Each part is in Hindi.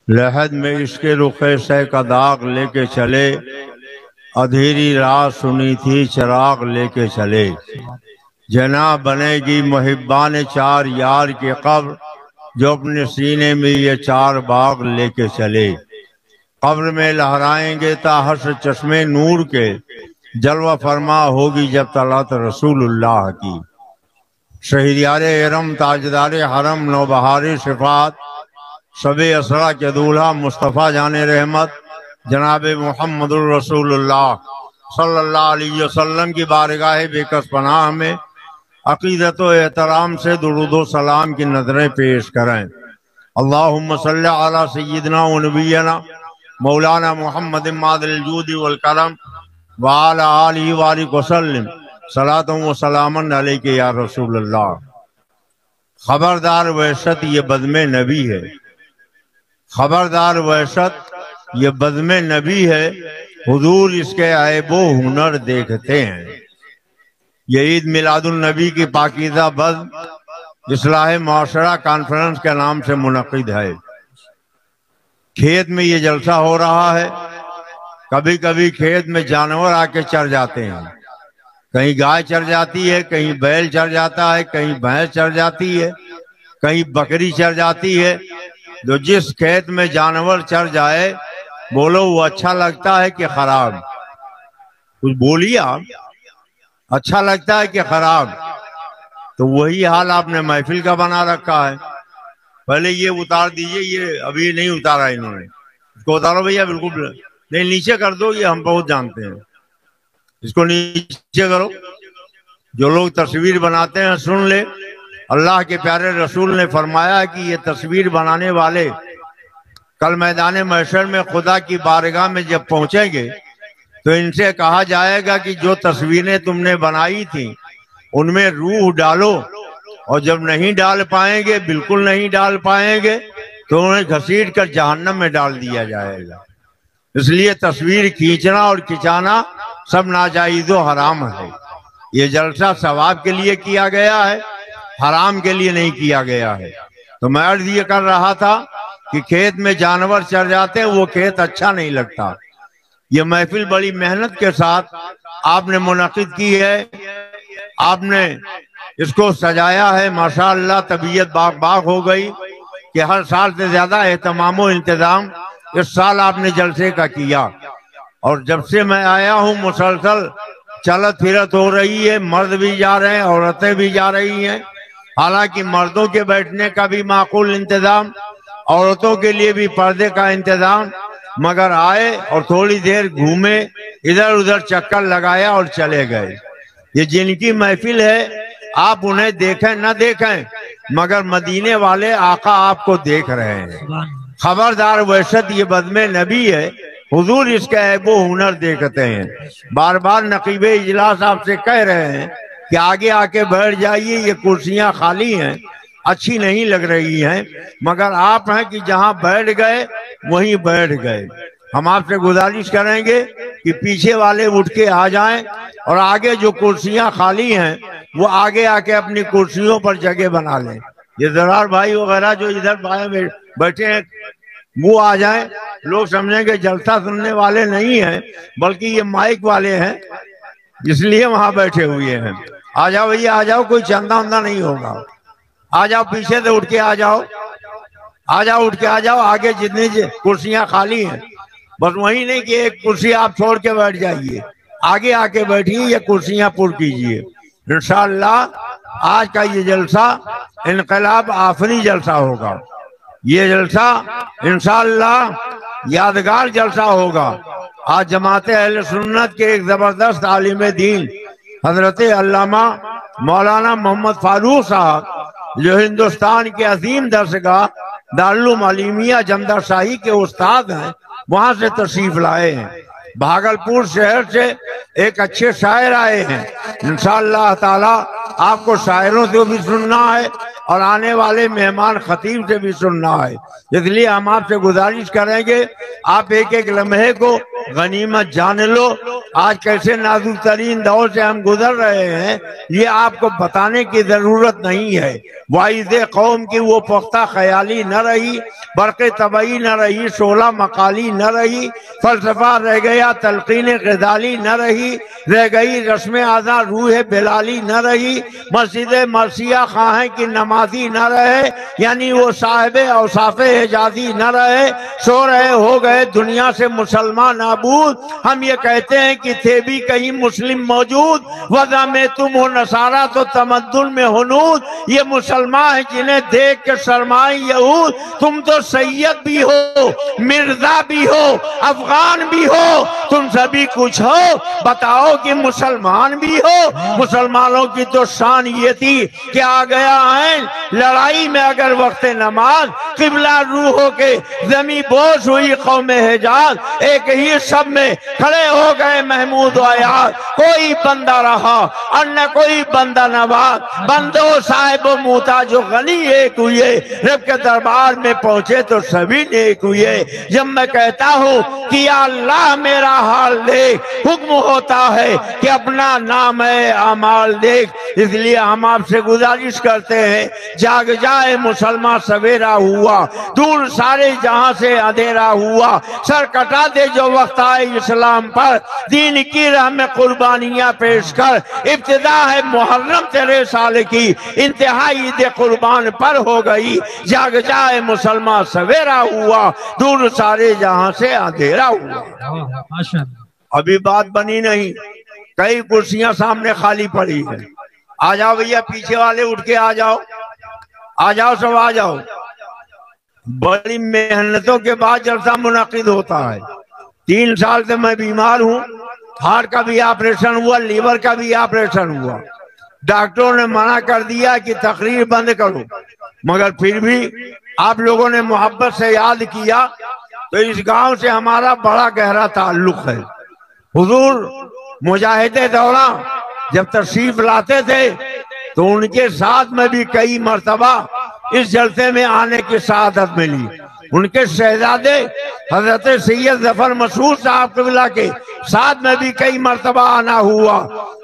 लहद में इसके रुखे से का दाग लेके चले, अधेरी रात सुनी थी चिराग लेके चले। जना बनेगी मुहिब्बान चार यार के कब्र, जो अपने सीने में ये चार बाग लेके चले। कब्र में लहराएंगे ताहश चश्मे नूर के, जलवा फरमा होगी जब तलात रसूलुल्लाह की। शहरियारे इरम ताजदारे हरम नौबहारे सिफात, सबे असरा के दूल्हा मुस्तफ़ा जाने रहमत, जनाब मुहम्मदुर रसूलुल्लाह सल्लल्लाहु अलैहि वसल्लम की बारगाह बेकस पनाह में अक़ीदत व एहतराम से दुरूद सलाम की नजरें पेश करें। अल्लाहुम्मा सल्ली अला सय्यिदना व नबियना मौलाना मुहम्मद मादिल जूद वल करम व अला आलिहि व वसल्लम सलातन व सलामन अलैका या रसूलल्लाह। खबरदार वहशत ये बदमे नबी है, खबरदार वहशत ये बदमे नबी है, हुजूर इसके ऐबो हुनर देखते हैं। ये ईद मिलादुल नबी की पाकीज़ा बज़्म इस्लाह मुआशरा कॉन्फ्रेंस के नाम से मुनक़िद है। खेत में ये जलसा हो रहा है। कभी कभी खेत में जानवर आके चर जाते हैं, कहीं गाय चर जाती है, कहीं बैल चर जाता है, कहीं भैंस चर जाती है, कहीं बकरी चर जाती है। तो जिस खेत में जानवर चर जाए, बोलो वो अच्छा लगता है कि खराब? कुछ बोलिए आप, अच्छा लगता है कि खराब? तो वही हाल आपने महफिल का बना रखा है। पहले ये उतार दीजिए, ये अभी नहीं उतारा इन्होंने, इसको उतारो भैया, बिल्कुल नहीं, नीचे कर दो, ये हम बहुत जानते हैं, इसको नीचे करो। जो लोग तस्वीर बनाते हैं सुन ले, अल्लाह के प्यारे रसूल ने फरमाया कि ये तस्वीर बनाने वाले कल मैदान महशर में खुदा की बारगाह में जब पहुंचेंगे तो इनसे कहा जाएगा कि जो तस्वीरें तुमने बनाई थी उनमें रूह डालो, और जब नहीं डाल पाएंगे, बिल्कुल नहीं डाल पाएंगे, तो उन्हें घसीट कर जहन्नम में डाल दिया जाएगा। इसलिए तस्वीर खींचना और खिंचाना सब नाजायज़ व हराम है। ये जलसा सवाब के लिए किया गया है, हराम के लिए नहीं किया गया है। तो मैं अर्ज ये कर रहा था कि खेत में जानवर चर जाते हैं, वो खेत अच्छा नहीं लगता। ये महफिल बड़ी मेहनत के साथ आपने मुनक़िद की है, आपने इसको सजाया है, माशाअल्लाह तबीयत बाग बाग हो गई कि हर साल से ज्यादा एहतमाम व इंतजाम इस साल आपने जलसे का किया। और जब से मैं आया हूँ मुसलसल चलत फिरत हो रही है, मर्द भी जा रहे हैं, औरतें भी जा रही हैं। हालांकि मर्दों के बैठने का भी माकूल इंतजाम, औरतों के लिए भी पर्दे का इंतजाम, मगर आए और थोड़ी देर घूमे, इधर उधर चक्कर लगाया और चले गए। ये जिनकी महफिल है, आप उन्हें देखें न देखें, मगर मदीने वाले आका आपको देख रहे हैं। खबरदार वहशत ये बदमे नबी है, हुजूर इसका ऐबो हुनर देखते हैं। बार बार नकीबे इजलास आपसे कह रहे हैं कि आगे आके बैठ जाइए, ये कुर्सियां खाली हैं, अच्छी नहीं लग रही हैं, मगर आप हैं कि जहां बैठ गए वहीं बैठ गए। हम आपसे गुजारिश करेंगे कि पीछे वाले उठ के आ जाएं और आगे जो कुर्सियां खाली हैं वो आगे आके अपनी कुर्सियों पर जगह बना लें। ये जरार भाई वगैरह जो इधर बाएं बैठे हैं वो आ जाएं। लोग समझेंगे जलसा सुनने वाले नहीं हैं, बल्कि ये माइक वाले हैं, इसलिए वहां बैठे हुए हैं। आ जाओ भैया, आ जाओ, कोई चंदा उंदा नहीं होगा। आ जाओ, पीछे से उठ के आ जाओ, आ जाओ, उठ के आ जाओ। आगे जितनी कुर्सियां खाली हैं, बस वही नहीं कि एक कुर्सी आप छोड़ के बैठ जाइए, आगे आके बैठिए, ये कुर्सियां पुर कीजिए। इंशाअल्लाह आज का ये जलसा इनकलाब आफरी जलसा होगा। ये जलसा इंशाअल्लाह यादगार जलसा होगा। आज जमात अहले सुन्नत के एक जबरदस्त आलिम दीन हजरत अल्लामा मौलाना मोहम्मद फारूक साहब, जो हिंदुस्तान के अजीम दरसगाह दारुल अलीमिया जमदार शाही के उस्ताद हैं, वहां से तशरीफ लाए हैं। भागलपुर शहर से एक अच्छे शायर आए हैं। इंशाअल्लाह ताला आपको शायरों से भी सुनना है और आने वाले मेहमान खतीब से भी सुनना है। इसलिए हम आपसे गुजारिश करेंगे, आप एक एक लम्हे को गनीमत जान लो। आज कैसे नाजुक तरीन दौर से हम गुजर रहे हैं, ये आपको बताने की जरूरत नहीं है। वाइज़े कौम की वो पुख्ता ख्याली न रही, बरक़े तबई न रही, शोला मकाली न रही, फलसफा रह गया, तलकीन ग़ज़ाली न रही, रह गई रस्म आज़ा रूह बिलाली न रही, मस्जिद मरसिया खाहें की नमाजी न रहे, यानी वो साहिब औसाफ़े हिजाजी न रहे, सो रहे हो गए दुनिया से मुसलमान नाबूद। हम ये कहते हैं कि थे भी कहीं मुस्लिम मौजूद, वज़ा में तुम हो नसारा तो तमद्दुन में हुनूद। ये मुसलमान है जिन्हें देख के शर्माए यहूद। तुम तो सैयद भी हो, मिर्जा भी हो, अफगान भी हो, तुम सभी कुछ हो, बताओ कि मुसलमान भी हो। मुसलमानों की तो शान ये थी कि आ गया है लड़ाई में अगर वक्त नमाज, किबला रूहों के जमी बोझ हुई कौम हिजाज, एक ही सब में खड़े हो गए महमूद आयात। कोई बंदा रहा और न कोई बंदा नवाज, बंदो साहिब मुहताज गनी एक हुए, रब के दरबार में पहुंचे तो सभी नेक हुए। जब मैं कहता हूँ कि या अल्लाह मेरा हाल देख, हुक्म होता है कि अपना नाम है अमाल देख। इसलिए हम आपसे गुजारिश करते हैं, जाग जाए मुसलमान सवेरा हुआ, दूर सारे जहां से अंधेरा हुआ, सर कटा दे जो वक्त आए इस्लाम पर, दीन की राह में कुर्बानियां पेश कर। इब्तिदा है मुहर्रम तेरे साल की, इंतहाई ईद कुर्बान पर हो गई। जाग जाए मुसलमान सवेरा हुआ, दूर सारे जहां से अंधेरा हुआ। अभी बात बनी नहीं, कई कुर्सियां सामने खाली पड़ी है। आ जाओ भैया, पीछे वाले उठ के आ जाओ, आ जाओ सब आ जाओ। बड़ी मेहनतों के बाद जलसा मुनाकिद होता है। 3 साल से मैं बीमार हूँ, हार्ट का भी ऑपरेशन हुआ, लीवर का भी ऑपरेशन हुआ। डॉक्टरों ने मना कर दिया कि तकरीर बंद करो, मगर फिर भी आप लोगों ने मोहब्बत से याद किया, तो इस गांव से हमारा बड़ा गहरा ताल्लुक है। हुजूर मुजाहिदे दौरा जब तशरीफ लाते थे तो उनके साथ में भी कई मर्तबा इस जलसे में आने की सआदत मिली। उनके शहजादे हजरत सैयद जफर मसूद साहब क़िबला के साथ में भी कई मर्तबा आना हुआ।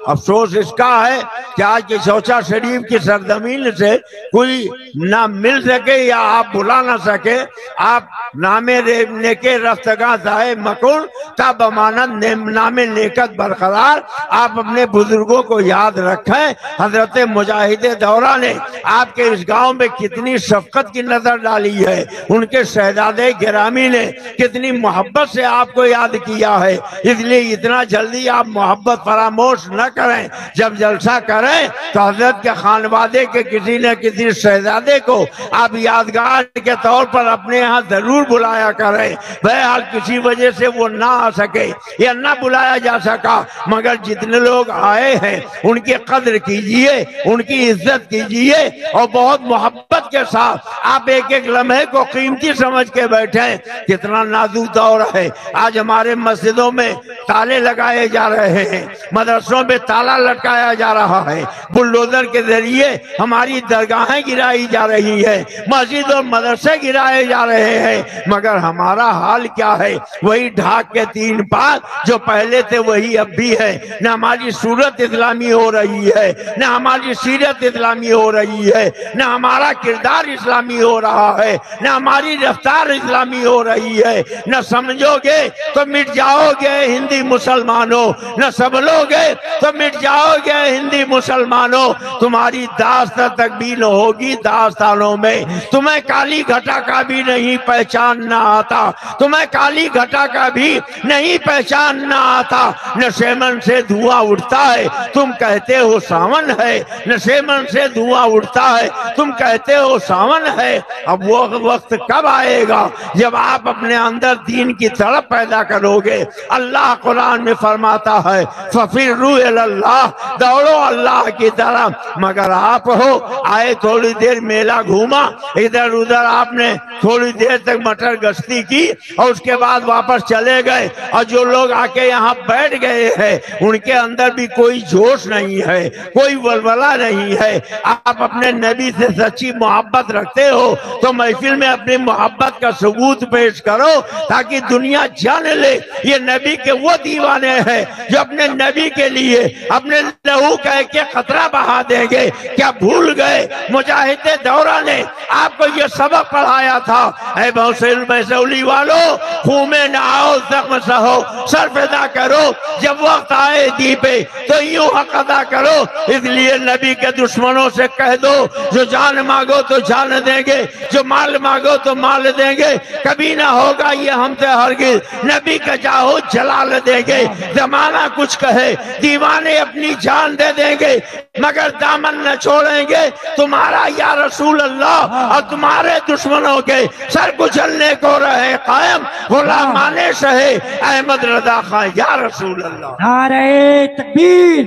अफसोस इसका है कि आज की चौचा शरीफ की सरजमीन से कोई ना मिल सके या आप बुला ना सके। आप नामे नेके रफ्तगा जाए मकुन तब अमानत नामे नेकत बरकरार। आप अपने बुजुर्गों को याद रखें। हजरत मुजाहिदे दौरा ने आपके इस गांव में कितनी शफकत की नजर डाली है, उनके शहजादे गिरामी ने कितनी मोहब्बत से आपको याद किया है। इसलिए इतना जल्दी आप मोहब्बत फरामोश न करें। जब जलसा करें तो हजरत के खानवादे के किसी न किसी शहजादे को आप यादगार के तौर पर अपने यहाँ जरूर बुलाया करें। बहरहाल किसी वजह से वो ना आ सके या ना बुलाया जा सका, मगर जितने लोग आए हैं उनकी कद्र कीजिए, उनकी इज्जत कीजिए और बहुत मोहब्बत के साथ आप एक एक लम्हे को कीमती समझ के बैठे। कितना नाजुक दौर है। आज हमारे मस्जिदों में ताले लगाए जा रहे हैं, मदरसों में ताला लटकाया जा रहा है, बुलडोजर के जरिए हमारी दरगाहें गिराई जा रही है, मस्जिद और मदरसे गिराए जा रहे हैं, मगर हमारा हाल क्या है? वही ढाक के 3 पात जो पहले थे वही अब भी है। न हमारी सूरत इस्लामी हो रही है, न हमारी सीरत इस्लामी हो रही है, न हमारा किरदार इस्लामी हो रहा है, न हमारी रफ्तार इस्लामी हो रही है। न समझोगे तो मिट जाओगे हिंदी मुसलमानों, न समझोगे तो मिट जाओगे हिंदी मुसलमानों। तुम्हारी दास्तान तक भी न होगी दास्तानों में। तुम्हें काली घटा का भी नहीं पहचानना आता, तुम्हें काली घटा का भी नहीं पहचानना आता। नशेमन से धुआं उठता है, तुम कहते हो सावन है, नशेमन से धुआं उठता है, तुम कहते हो सावन है। अब वो वक्त कब आएगा जब आप अपने अंदर दीन की तड़प पैदा करोगे? अल्लाह कुरान में फरमाता है, फफिर्रू इला इलल्लाह, दौड़ो अल्लाह की तरफ। मगर आप हो आए, थोड़ी देर मेला घूमा, इधर उधर आपने थोड़ी देर तक मटर गश्ती की और उसके बाद वापस चले गए। और जो लोग आके यहाँ बैठ गए हैं उनके अंदर भी कोई जोश नहीं है, कोई वलवला नहीं है। आप अपने नबी से सच्ची मोहब्बत रखते हो तो महफिल में अपनी मोहब्बत का सबूत पेश करो, ताकि दुनिया जान ले ये नबी के वो दीवाने हैं जो अपने नबी के लिए अपने लहू कह के खतरा बहा देंगे। क्या भूल गए मुजाहिद दौरा ने आपको ये सबक पढ़ाया था, ऐ मौसूली वालों, खूमे नहाओ, जख्म सहो, सर पैदा करो, जब वक्त आए दी पे तो यूं हक अदा करो। इसलिए नबी के दुश्मनों से कह दो, जो जान मांगो तो जान देंगे, जो माल मांगो तो माल देंगे, कभी ना होगा ये हमसे हरगिज, नबी का जाहो जलाल देंगे। जमाना कुछ कहे, दीवाने अपनी जान दे देंगे, मगर दामन न छोड़ेंगे तुम्हारा या रसूल अल्लाह। और तुम्हारे दुश्मनों के सर कुचलने को रहे कायम गुलामाने शहे अहमद रजा खां या रसूल अल्लाह। नारे तकबीर,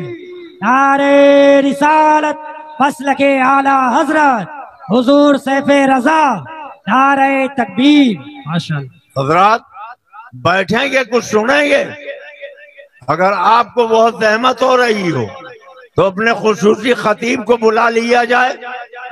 नारे रिसालत, फस्ल के आला हजरत हुजूर सैफे रजा, नारे तकबीर। माशाअल्लाह। हजरात बैठेंगे, कुछ सुनेंगे। अगर आपको बहुत सहमत हो रही हो तो अपने खुसूसी खतीब को बुला लिया जाए,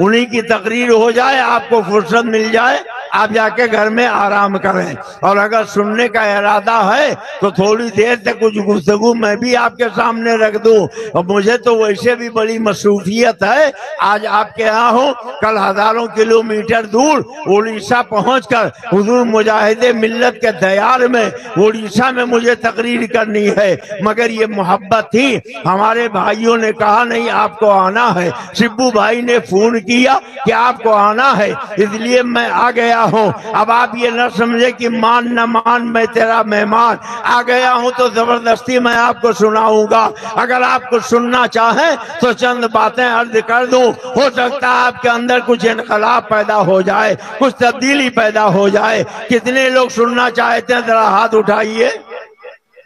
उन्हीं की तकरीर हो जाए, आपको फुर्सत मिल जाए, आप जाके घर में आराम करें। और अगर सुनने का इरादा है तो थोड़ी देर तक कुछ गुफ्तगू मैं भी आपके सामने रख दूं। और मुझे तो वैसे भी बड़ी मसरूफियत है, आज आपके यहाँ हूँ, कल हजारों किलोमीटर दूर उड़ीसा पहुंचकर हुजूर मुजाहिद मिल्लत के दयार में उड़ीसा में मुझे तकरीर करनी है। मगर ये मोहब्बत थी, हमारे भाइयों ने कहा नहीं आपको आना है, शिब्बू भाई ने फोन किया कि आपको आना है, इसलिए मैं आ गया हूँ। अब आप ये न समझे कि मान न मान मैं तेरा मेहमान, आ गया हूँ तो जबरदस्ती मैं आपको सुनाऊंगा। अगर आप कुछ सुनना चाहें तो चंद बातें अर्ज कर दूं, हो सकता है आपके अंदर कुछ इनकलाब पैदा हो जाए, कुछ तब्दीली पैदा हो जाए। कितने लोग सुनना चाहते हैं, जरा हाथ उठाइए।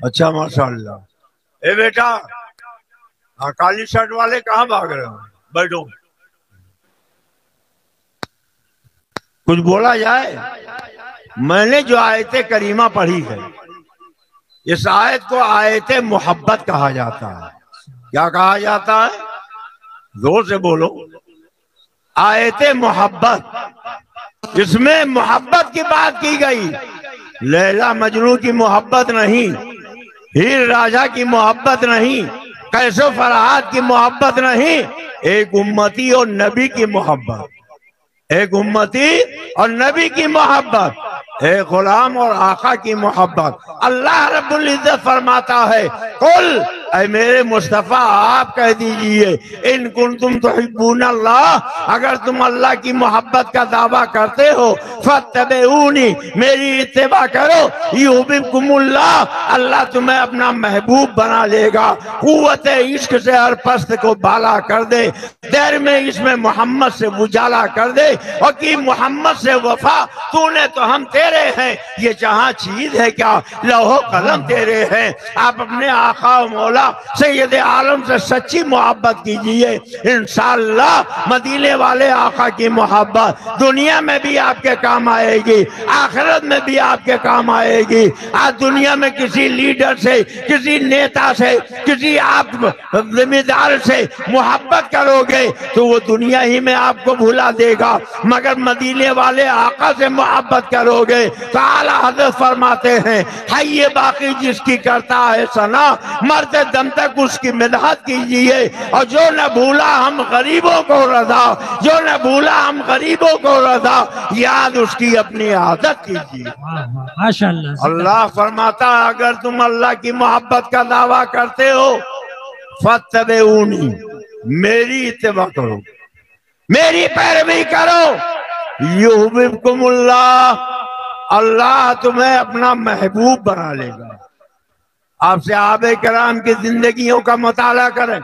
अच्छा माशाअल्लाह। ए बेटा, हाँ काली शर्ट वाले कहाँ भाग रहे हो, बैठो, कुछ बोला जाए। मैंने जो आयते करीमा पढ़ी है, इस आयत को आयते मोहब्बत कहा जाता है। क्या कहा जाता है, जोर से बोलो। आयते मोहब्बत, इसमें मोहब्बत की बात की गई। लैला मजनू की मोहब्बत नहीं, हीर राजा की मोहब्बत नहीं, कैसो फरहाद की मोहब्बत नहीं, एक उम्मती और नबी की मोहब्बत, एक उम्मती और नबी की मोहब्बत, एक गुलाम और आका की मोहब्बत। अल्लाह रब्बुल इज्जत फरमाता है, कुल ऐ मेरे मुस्तफा आप कह दीजिए, इन कुंतुम तुहिब्बून अल्लाह, अगर तुम अल्लाह की मोहब्बत का दावा करते हो, फत्तबिऊनी, मेरी इत्तिबा करो, युहिब्बुकुमुल्लाह, अल्लाह तुम्हें अपना महबूब बना लेगा। कुव्वत इश्क से हर पस्त को बाला कर दे, देर में इसमें मोहम्मद से उजाला कर दे, और कि मोहम्मद से वफा तूने तो हम तेरे हैं, ये जहां चीज है क्या, लौहो कलम तेरे हैं। आप अपने आका मौला सैयद आलम से सच्ची मोहब्बत कीजिए, इंशाअल्लाह मदीने वाले आका की मोहब्बत दुनिया में भी आपके काम आएगी, आखिरत में भी आपके काम आएगी। आज दुनिया में किसी लीडर से, किसी नेता से, किसी आप जिम्मेदार से मोहब्बत करोगे तो वो दुनिया ही में आपको भुला देगा, मगर मदीने वाले आका से मोहब्बत करोगे तो आला हज़रत फरमाते हैं, है ये बाकी जिसकी करता है सना, मरते दम तक उसकी मिदहत कीजिए। और जो न भूला हम गरीबों को रजा, जो न भूला हम गरीबों को रजा, याद उसकी अपनी आदत कीजिए। माशाअल्लाह। अल्लाह फरमाता, अगर तुम अल्लाह की मोहब्बत का दावा करते हो, फत्तबिऊनी, मेरी इत्तिबा करो, मेरी पैरवी करो, युहिब्बुकुमुल्लाह, अल्लाह तुम्हें अपना महबूब बना लेगा। आप सहाबे कराम की जिंदगियों का मुताला करें,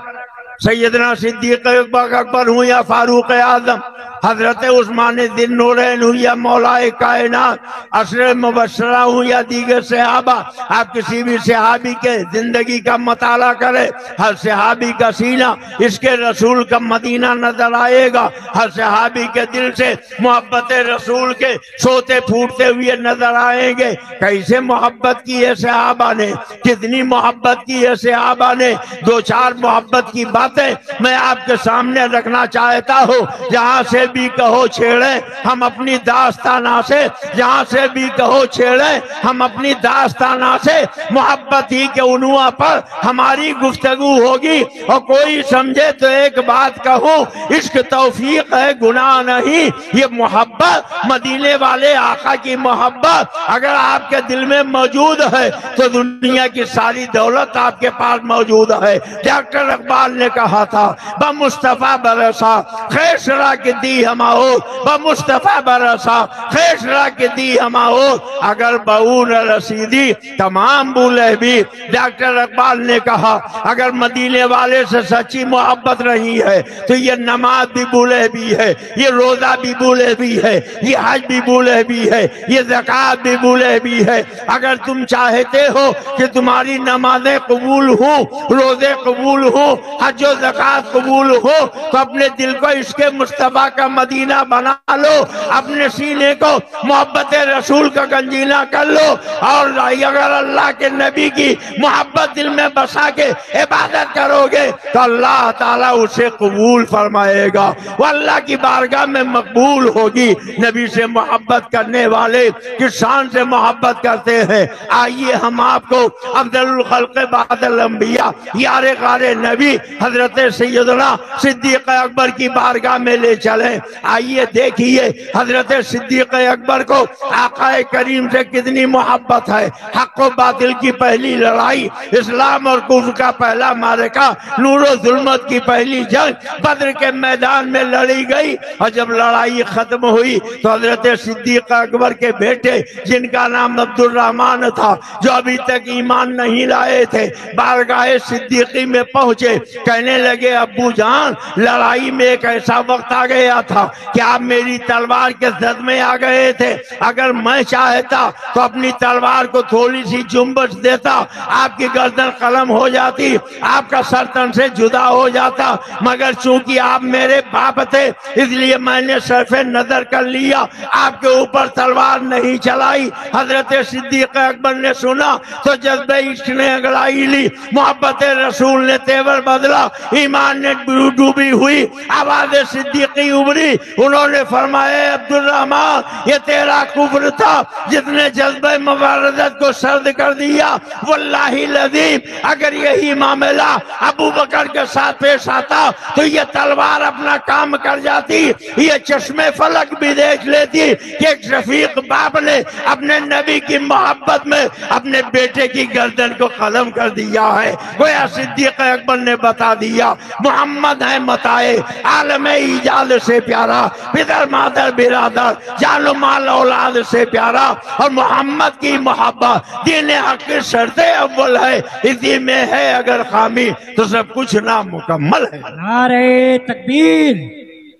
सैयदना सिद्दीक अकबर हुँ या फारूक आजम, हजरत उस्मान दिन नूरैन हूँ या मौलाए कायनात, असर मुबशरा हूँ या दीगर सहाबा, आप किसी भी सहाबी के जिंदगी का मताला करें, हर सहाबी का सीना इसके रसूल का मदीना नजर आएगा। हर सहाबी के दिल से मोहब्बत रसूल के सोते फूटते हुए नजर आएंगे। कैसे मोहब्बत की है सहाबा ने, कितनी मोहब्बत की है सहाबा ने। दो चार मोहब्बत की बातें मैं आपके सामने रखना चाहता हूँ। जहाँ से भी कहो छेड़े हम अपनी दास्ताना से, जहाँ से भी कहो छेड़े हम अपनी दास्ताना से, मोहब्बत ही के उन्हुआ पर हमारी गुफ्तगू होगी। और कोई समझे तो एक बात कहूँ, इश्क तौफीक है गुनाह नहीं। ये मोहब्बत मदीने वाले आका की मोहब्बत अगर आपके दिल में मौजूद है तो दुनिया की सारी दौलत आपके पास मौजूद है। डॉक्टर इकबाल ने कहा था, ब मुस्तफा बरसा खैसरा के दी हमाओ, ब मुस्तफा बरसा खैसरा के दी हमाओ, अगर बहू न रसीदी तमाम भूले भी। डॉक्टर इकबाल ने कहा, अगर मदीने वाले से सच्ची मोहब्बत रही है तो ये नमाज भी भूले भी है, ये रोजा भी भूले भी है, ये हज भी भूले भी है, ये ज़कात भी भूले भी है। अगर तुम चाहते हो कि तुम्हारी नमाजें कबूल हो, रोजे कबूल हो, हज और ज़कात कबूल हो, तो अपने दिल को इसके मुस्तफा का मदीना बना लो, अपने सीने को मोहब्बत रसूल का गंजीना कर लो। और अगर अल्लाह के नबी की मोहब्बत दिल में बसा के इबादत करोगे तो अल्लाह ताला उसे कबूल फरमाएगा, वो अल्लाह की बारगाह में मकबूल होगी। नबी से मोहब्बत करने वाले किस शान से मोहब्बत करते हैं। आइए हम आपको अफजलुल खल्क़ बादल अंबिया यारे गारे नबी हजरत सैयदना सिद्दीक़ अकबर की बारगाह में ले चले। आइए देखिए हजरत सिद्दीक़ अकबर को आक़ाए करीम से कितनी मोहब्बत है। हक़ व बातिल की पहली लड़ाई, इस्लाम और कुफ्र का पहला मारका, नूर और जुल्मत की पहली जंग बद्र के मैदान में लड़ी गई। और जब लड़ाई खत्म हुई तो हजरत सिद्दीक़ अकबर के बेटे जिनका नाम अब्दुर्रहमान था, जो अभी तक ईमान नहीं लाए थे, बारगाह सिद्दीकी में पहुंचे। कहने लगे, अब्बू जान लड़ाई में एक ऐसा वक्त आ गया था कि आप मेरी तलवार के जद में आ गए थे। अगर मैं चाहता तो अपनी तलवार को थोड़ी सी जुम्बश देता, आपकी गर्दन कलम हो जाती, आपका सर तन से जुदा हो जाता, मगर चूंकि आप मेरे बाप थे इसलिए मैंने सरफे नजर कर लिया, आपके ऊपर तलवार नहीं चलाई। हजरत सिद्दीक़ अकबर ने सुना तो जज्बे इश्क ने अंगड़ाई ली, मोहब्बत रसूल ने तेवर बदला, ईमान ने डूबी हुई आवाज़ सिद्दीकी उभरी। उन्होंने फरमाया, अब्दुर्रहमान ये तेरा कुफ्र था जिसने जज्बे मुबारज़त को सर्द कर दिया। वल्लाही लज़ीम अगर यही मामला अबू बकर के साथ पेश आता तो ये तलवार अपना काम कर जाती, ये चश्मे फलक भी देख लेती कि एक शफीक बाप ने अपने नबी की मोहब्बत में अपने बेटे की गर्दन को कलम कर दिया है। गोया सिद्दीक़ अकबर ने बता दिया, मोहम्मद है मताए आलम ईजाद से प्यारा, पितर मादर बिरादर जानो माल औलाद से प्यारा। और मोहम्मद की मोहब्बत दीन हक की शर्त अव्वल है, इसी में है अगर खामी तो सब कुछ नामुकम्मल है। नारे तकबीर,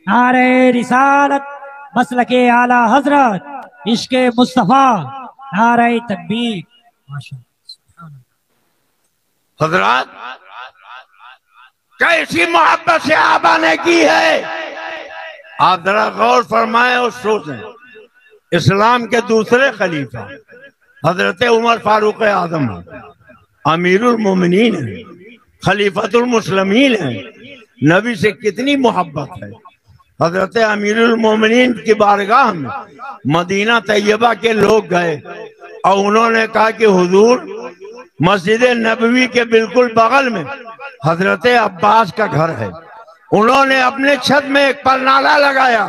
नारे रिसालत, मसलके आला हजरत, इश्के मुस्तफा, नारे तकबीर। हजरत कैसी मोहब्बत से आबा ने की है, आप जरा गौर फरमाएं और सोचें। इस्लाम के दूसरे खलीफा हजरत उमर फारूक आजम अमीरुल मोमिनीन है, खलीफतुल मुस्लिमीन है, नबी से कितनी मोहब्बत है। हजरत अमीरुल मोमिनीन की बारगाह में मदीना तैयबा के लोग गए और उन्होंने कहा कि हुजूर मस्जिद नबवी के बिल्कुल बगल में हजरत अब्बास का घर है। उन्होंने अपने छत में एक परनाला लगाया,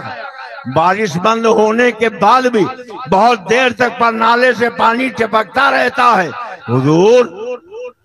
बारिश बंद होने के बाद भी बहुत देर तक परनाले से पानी टपकता रहता है। हुजूर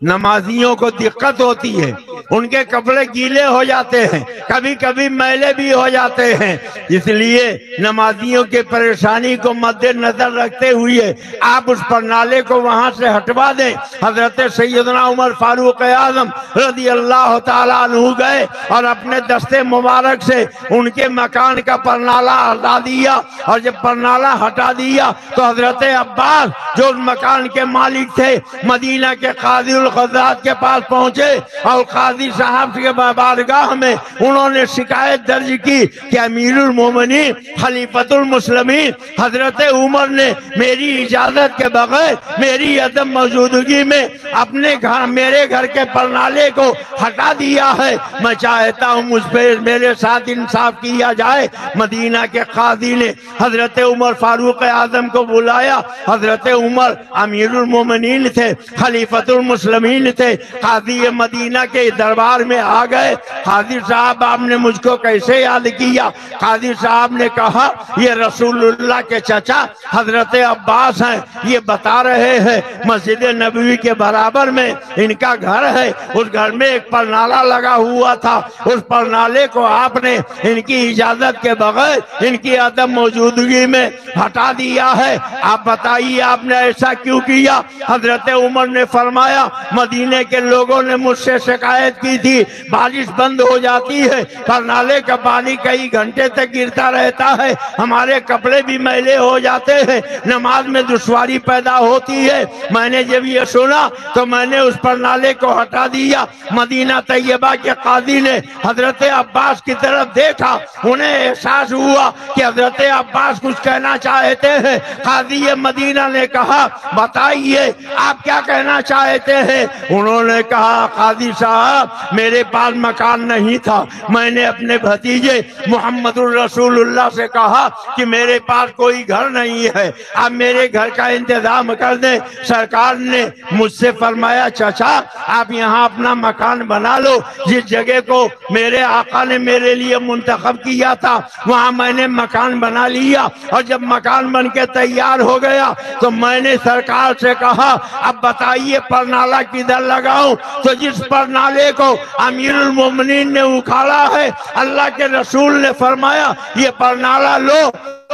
नमाजियों को दिक्कत होती है, उनके कपड़े गीले हो जाते हैं, कभी कभी मैले भी हो जाते हैं। इसलिए नमाजियों की परेशानी को मद्देनजर रखते हुए आप उस परनाले को वहां से हटवा दें। हजरत सैयदना उमर फारूक आजम रज़ी अल्लाह ताला अन्हु गए और अपने दस्ते मुबारक से उनके मकान का परनाला हटा दिया। और जब परनाला हटा दिया तो हजरत अब्बास जो उस मकान के मालिक थे मदीना के काजी उल क़ज़ात के पास पहुंचे और काजी साहब के बारगाह में उन्होंने शिकायत दर्ज की कि अमीरुल मोमिनीन खलीफतुल मुस्लिमीन हजरत उमर ने मेरी इजाजत के बगैर मेरी अदम मौजूदगी में अपने घर मेरे घर के परनाले को हटा दिया है। मैं चाहता हूँ मुझ पर मेरे साथ इंसाफ किया जाए। मदीना के काजी ने हजरत उमर फारूक आजम को बुलाया। हजरत उमर अमीरुल मोमिनीन थे, खलीफतुल मुस्लिमीन थे। काजी मदीना के दरबार में आ गए। काजी साहब आपने मुझको कैसे याद किया? काजी साहब ने कहा ये रसूलुल्लाह के चचा हजरत अब्बास हैं, ये बता रहे हैं मस्जिद नबवी के बराबर में इनका घर है। उस घर में एक परनाला लगा हुआ था, उस परनाले को आपने इनकी इजाजत के बगैर इनकी अदम मौजूदगी में हटा दिया है। आप बताइए आपने ऐसा क्यों किया? हजरत उमर ने फरमाया मदीने के लोगों ने मुझसे शिकायत की थी, बारिश बंद हो जाती है, परनाले का पानी कई घंटे तक गिरता रहता है, हमारे कपड़े भी मैले हो जाते हैं, नमाज में दुश्वारी पैदा होती है। मैंने जब ये सुना तो मैंने उस परनाले को हटा दिया। मदीना तैयबा के काजी ने हजरत अब्बास की तरफ देखा, उन्हें एहसास हुआ कि हजरत अब्बास कुछ कहना चाहते हैं। काजी मदीना ने कहा बताइए आप क्या कहना चाहते हैं? उन्होंने कहा काजी साहब मेरे पास मकान नहीं था, मैंने अपने भतीजे मोहम्मदुर रसूलुल्लाह से कहा कि मेरे पास कोई घर नहीं है, आप मेरे घर का इंतजाम कर दें। सरकार ने मुझसे फरमाया चाचा आप यहाँ अपना मकान बना लो, जिस जगह को मेरे आका ने मेरे लिए मुंतखब किया था वहाँ मैंने मकान बना लिया। और जब मकान बन के तैयार हो गया तो मैंने सरकार से कहा अब बताइए परनाला किधर लगाऊं? तो जिस परनाले को अमीरुल मोमिनीन ने उखाड़ा है अल्लाह के रसूल ने फरमाया ये परनाला लो,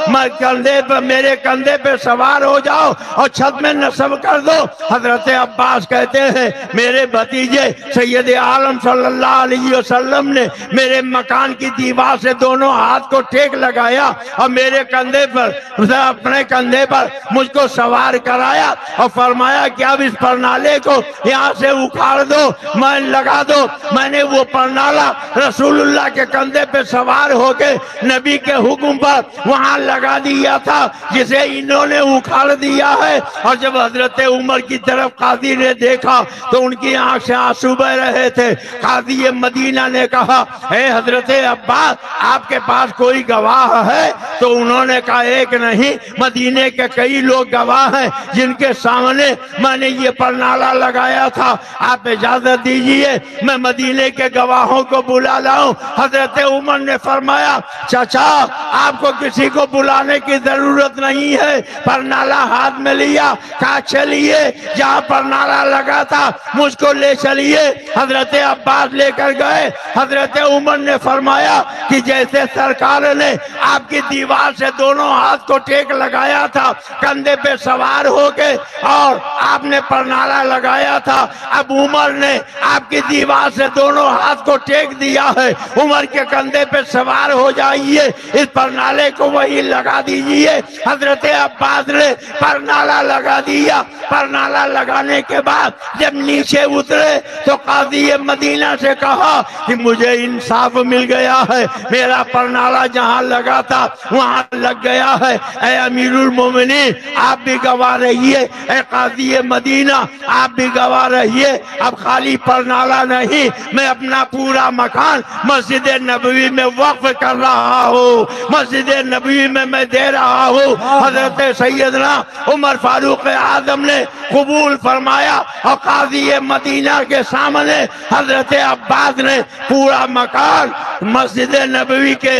मैं कंधे पर मेरे कंधे पे सवार हो जाओ और छत में नस्ब कर दो। हजरत अब्बास कहते हैं मेरे भतीजे सैयद आलम सल्लल्लाहु अलैहि वसल्लम ने मेरे मकान की दीवार से दोनों हाथ को टेक लगाया और मेरे कंधे पर अपने कंधे पर मुझको सवार कराया और फरमाया कि अब इस परनाले को यहाँ से उखाड़ दो, मैं लगा दो। मैंने वो परनाला रसूलुल्लाह के कंधे पे सवार होके नबी के हुक्म पर वहाँ लगा दिया था जिसे इन्होंने उखाड़ दिया है। और जब हजरत उमर की तरफ काजी ने देखा तो उनकी आंख से आंसू बह रहे थे। काजी मदीना ने कहा हे हजरत अब्बास आपके पास कोई गवाह है? तो उन्होंने कहा एक नहीं, मदीने के कई लोग गवाह हैं जिनके सामने मैंने ये परनाला लगाया था। आप इजाजत दीजिए मैं मदीने के गवाहों को बुला लाऊं। हजरत उमर ने फरमाया चाचा आपको किसी को बुलाने की जरूरत नहीं है। परनाला हाथ में लिया, कहा चलिए जहाँ परनाला लगा था मुझको ले चलिए। हजरत अब्बास लेकर गए। हजरत उमर ने फरमाया कि जैसे सरकार ने आपकी दीवार से दोनों हाथ को टेक लगाया था कंधे पे सवार होके और आपने परनाला लगाया था, अब उमर ने आपकी दीवार से दोनों हाथ को टेक दिया है। उमर के कंधे पे सवार हो जाइए, इस परनाले को वही लगा दीजिए। हजरत अब्बास ने परनाला लगा दिया। परनाला लगाने के बाद जब नीचे उतरे तो काजी मदीना से कहा कि मुझे इंसाफ मिल गया है, मेरा परनाला जहाँ लगा था वहाँ लग गया है। ऐ अमीरुल मोमिनीन आप भी गवाह रहिए, ऐ काजी मदीना आप भी गवाह रहिए। अब खाली परनाला नहीं, मैं अपना पूरा मकान मस्जिद नबवी में वक्फ कर रहा हूँ, मस्जिद नबवी में मैं दे रहा हूँ। हजरत सैयदना उमर फारूक आजम ने कबूल फरमाया और काजी मदीना के सामने हजरत अब्बास ने पूरा मकान मस्जिद नबवी के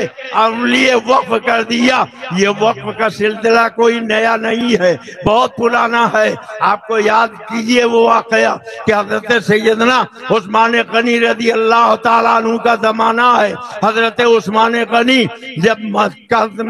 लिए वक्फ कर दिया। ये वक्फ का सिलसिला कोई नया नहीं है, बहुत पुराना है। आपको याद कीजिए वो वाकया कि हजरत सैयदना उस्मान गनी रज़ी अल्लाह ताला अन्हु का जमाना है। हजरत उस्मान गनी जब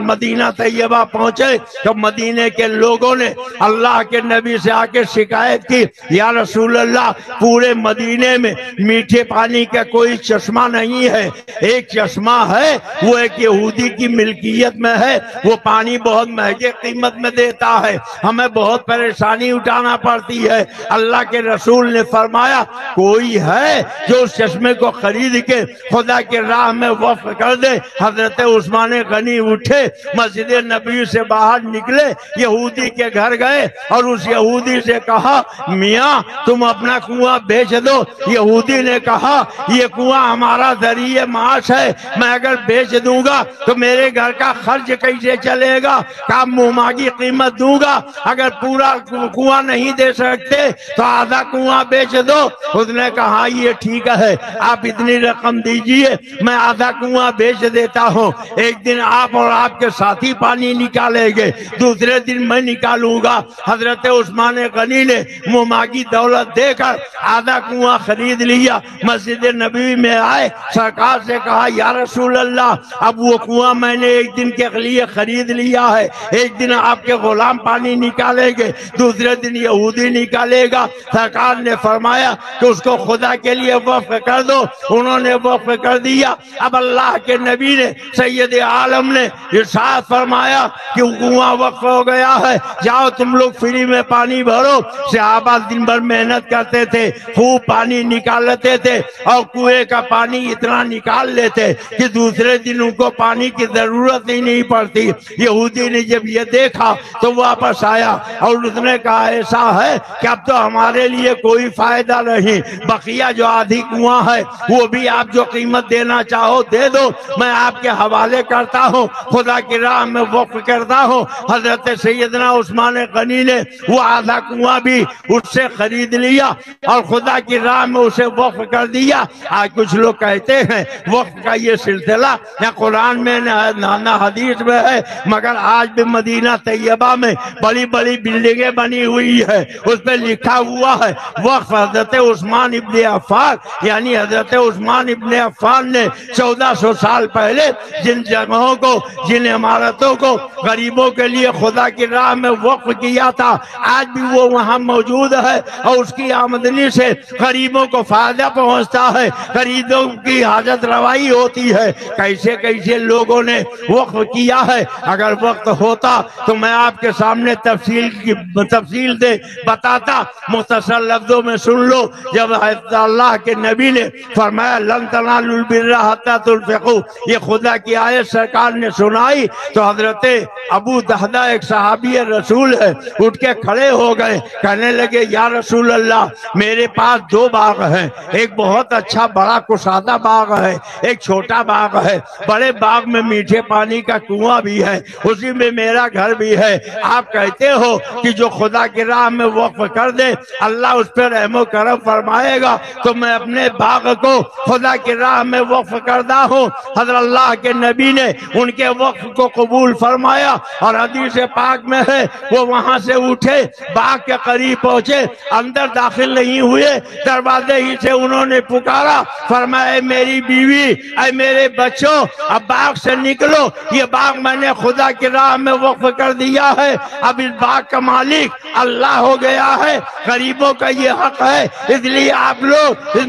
मदीना तैयबा पहुंचे तो मदीने के लोगों ने अल्लाह के नबी से आके शिकायत की, या रसूल अल्लाह, पूरे मदीने में मीठे पानी का कोई चश्मा नहीं है। एक चश्मा है, वो एक यहूदी की मिल्कियत में है, वो पानी बहुत महंगे कीमत में देता है, हमें बहुत परेशानी उठाना पड़ती है। अल्लाह के रसूल ने फरमाया, कोई है जो उस चश्मे को खरीद के खुदा के राह में वक्फ कर दे। हजरत उस्मान गनी उठे, मस्जिद नबी से बाहर निकले, यहूदी के घर गए और उस यहूदी से कहा, मियाँ तुम अपना कुआं बेच दो। यहूदी ने कहा, ये कुआं हमारा जरिए माश है, मैं अगर बेच दूंगा तो मेरे घर का खर्च कैसे चलेगा, का मुंह मांगी कीमत दूंगा। अगर पूरा कुआं नहीं दे सकते तो आधा कुआं बेच दो। उसने कहा, ये ठीक है, आप इतनी रकम दीजिए, मैं आधा कुआं बेच देता हूँ। एक दिन आप और आपके साथी पानी निकालेंगे, दूसरे दिन मैं निकालूंगा। हजरत उस्मान गनी ने मुंह मांगी दौलत देकर आधा कुआं खरीद लिया। मस्जिद नबी में आए, सरकार से कहा, या रसूल अल्लाह, अब वो कुआं मैंने एक दिन के लिए खरीद लिया है, एक दिन आपके गुलाम पानी निकालेंगे, दूसरे दिन यहूदी निकालेगा। सरकार ने फरमाया कि उसको खुदा के लिए वक्फ कर दो। उन्होंने वक्फ कर दिया। अब अल्लाह के नबी ने, सैयद आलम ने इरशाद फरमाया कि कुआं वक्फ हो गया है, जाओ तुम लोग फ्री में पानी भरो। सहाबा दिन भर मेहनत करते थे, खूब पानी निकालते थे और कुएं का पानी इतना निकाल लेते कि दूसरे दिन उनको पानी की जरूरत ही नहीं पड़ती। यहूदी ने जब ये देखा तो वापस आया और उसने कहा, ऐसा है कि अब तो हमारे लिए कोई फायदा नहीं, बकिया जो आधी कुआं है वो भी आप जो कीमत देना चाहो दे दो, मैं आपके हवाले करता हूँ, खुदा की राह में वक्फ करता हूँ। हजरत सैयदना उस्मान गनी ने वो आधा कुआं भी उससे खरीद लिया और खुदा की राह में उसे वक्फ कर दिया। आज कुछ लोग कहते हैं वक्फ का ये सिलसिला न कुरान में न हदीस में है, मगर आज भी मदीना तैयबा में बड़ी बड़ी बिल्डिंगें बनी हुई है, उस पर लिखा हुआ है वक्फ हजरत उस्मान इब्ने अफ़्फ़ान, यानी हजरत उस्मान इब्ने अफ़्फ़ान ने 1400 साल पहले जिन जगहों को, जिन इमारतों को गरीबों के लिए खुदा की राह में वक्फ किया था, आज भी वो वहाँ मौजूद है और उसकी आमदनी से गरीबों को फायदा पहुँचता है, गरीबों की हाजत रवाई होती है। कैसे कैसे लोगों ने वक्फ किया है। अगर वक्त होता तो मैं आपके सामने तफसील से बताता, मुख्तसर लफ्जों में सुन लो। जब अल्लाह के नबी ने फरमाया, लन तनालुल बिर्रा हत्ता तुनफिकू, ये खुदा की आयत सरकार ने सुनाई तो हजरत अबू दहदा, एक सहाबी रसूल है, उठ के खड़े हो गए, कहने लगे, या रसूल अल्लाह, मेरे पास 2 बाग हैं, एक बहुत अच्छा बड़ा कुशादा बाग है, एक छोटा बाग है। बड़े बाग में मीठे पानी का कुआं भी है, उसी में मेरा घर भी है। आप कहते हो कि जो खुदा की राह में वक्फ कर दे अल्लाह उस पर रहमो करम फरमाएगा, तो मैं अपने बाग को खुदा की राह में वक्फ करता हूँ। हज़रत अल्लाह के नबी ने उनके वक्फ को कबूल फरमाया और हदीस पाक में है वो वहां से उठे, बाग के करीब पहुंचे, अंदर दाखिल नहीं हुए, दरवाजे ही से उन्होंने पुकारा, फरमाया, मेरी बीवी, ऐ मेरे बच्चों, अब बाग से निकलो, ये बाग मैंने खुदा की राह में वक्फ कर दिया है, अब इस बाग का मालिक अल्लाह हो गया है, गरीबों का ये हक है, इसलिए आप लोग इस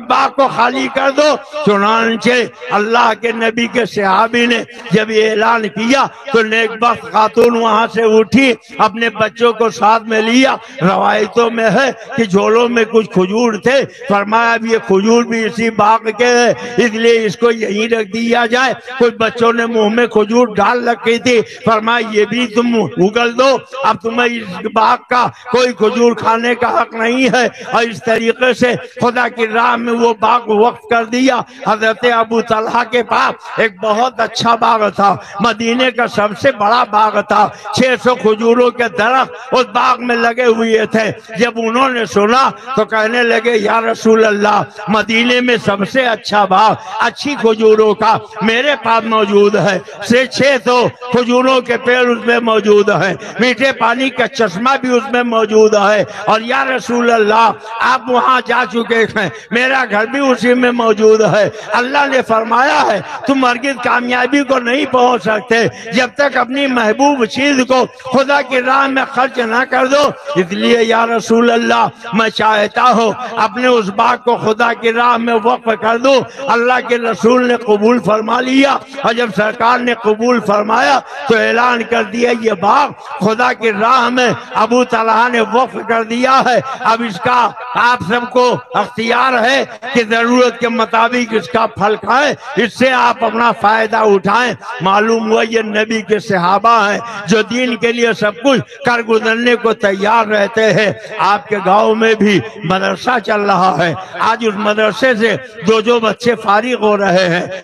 बाग को खाली कर दो। चुनांचे अल्लाह के नबी के सहाबी ने जब ये ऐलान किया तो नेकबख्त खातून वहां से उठी, अपने बच्चों को साथ में लिया। रवायतों में है कि झोलों में कुछ खजूर थे, फरमाया अब ये खजूर भी इसी बाग के है, इसलिए इसको यहीं रख दिया जाए। कुछ बच्चों ने मुंह में खजूर डाल रखी थी, फरमाया ये भी तुम उगल दो, अब तुम्हें इस बाग का कोई खजूर खाने का हक नहीं है। और इस तरीके से खुदा की राह में वो बाग वक्फ कर दिया। हजरत अबू तलहा के पास एक बहुत अच्छा बाग था, मदीने का सबसे बड़ा बाग था, 600 खजूरों के दरख्त उस बाग में लगे हुए थे। जब उन्होंने सुना तो कहने लगे या रसूल अल्लाह, मदीने में सबसे अच्छा बाग अच्छी खजूरों का मेरे पास मौजूद है, से 600 खजूरों के पेड़ उसमें मौजूद है, मीठे पानी का चश्मा भी उसमें मौजूद है, और या रसूल अल्लाह आप वहां जा चुके हैं, मेरा घर भी उसी में मौजूद है। अल्लाह ने फरमाया है तुम हरगिज़ कामयाबी को नहीं पहुंच सकते जब तक अपनी महबूब चीज को खुदा की राह में खर्च ना कर दो। इसलिए या रसूल अल्लाह मैं चाहता हूँ अपने उस बाग को खुदा की राह में वक्फ कर दूं। अल्लाह के रसूल ने कबूल फरमा लिया, और जब सरकार ने कबूल फरमाया तो ऐलान कर दिया ये बाग खुदा की राह में अबू तलहा ने वक्फ कर दिया है। अब इसका आप सबको अख्तियार है कि जरूरत के मुताबिक इसका फल खाएं, इससे आप अपना फायदा उठाएं। मालूम हुआ ये नबी के सहाबा हैं जो दीन के लिए सब कुछ कर गुजरने को तैयार रहते हैं। आपके गांव में भी मदरसा चल रहा है, आज उस मदरसे से जो बच्चे फारिग हो रहे हैं